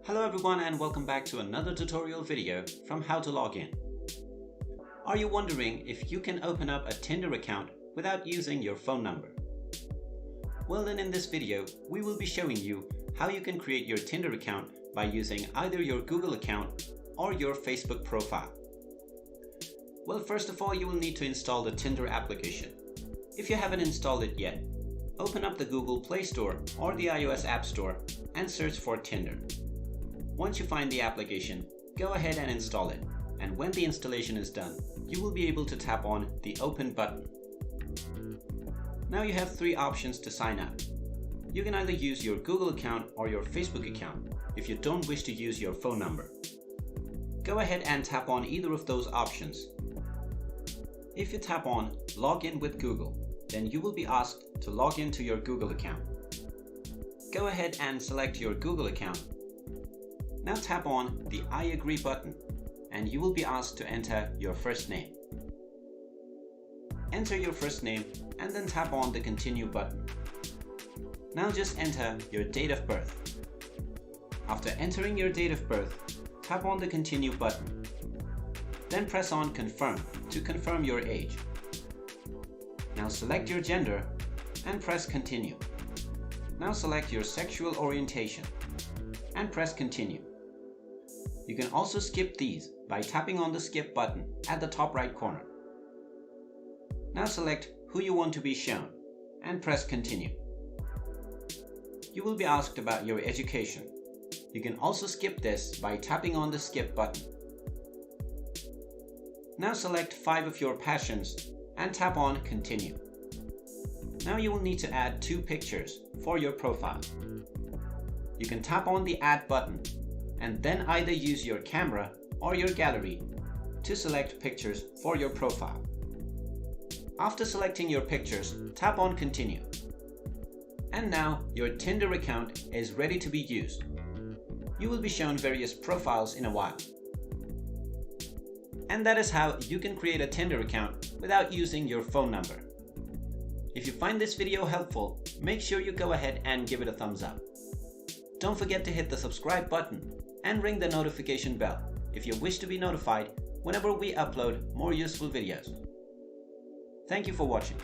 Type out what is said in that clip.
Hello everyone and welcome back to another tutorial video from How to Log In. Are you wondering if you can open up a Tinder account without using your phone number? Well then, in this video we will be showing you how you can create your Tinder account by using either your Google account or your Facebook profile. Well, first of all, you will need to install the Tinder application. If you haven't installed it yet, open up the Google Play Store or the iOS App Store and search for Tinder. Once you find the application, go ahead and install it, and when the installation is done, you will be able to tap on the Open button. Now you have three options to sign up. You can either use your Google account or your Facebook account if you don't wish to use your phone number. Go ahead and tap on either of those options. If you tap on Log in with Google, then you will be asked to log into your Google account. Go ahead and select your Google account. Now tap on the I agree button and you will be asked to enter your first name. Enter your first name and then tap on the continue button. Now just enter your date of birth. After entering your date of birth, tap on the continue button. Then press on confirm to confirm your age. Now select your gender and press continue. Now select your sexual orientation and press continue. You can also skip these by tapping on the skip button at the top right corner. Now select who you want to be shown and press continue. You will be asked about your education. You can also skip this by tapping on the skip button. Now select 5 of your passions and tap on continue. Now you will need to add 2 pictures for your profile. You can tap on the add button and then either use your camera or your gallery to select pictures for your profile. After selecting your pictures, tap on continue. And now your Tinder account is ready to be used. You will be shown various profiles in a while. And that is how you can create a Tinder account without using your phone number. If you find this video helpful, make sure you go ahead and give it a thumbs up. Don't forget to hit the subscribe button and ring the notification bell if you wish to be notified whenever we upload more useful videos. Thank you for watching.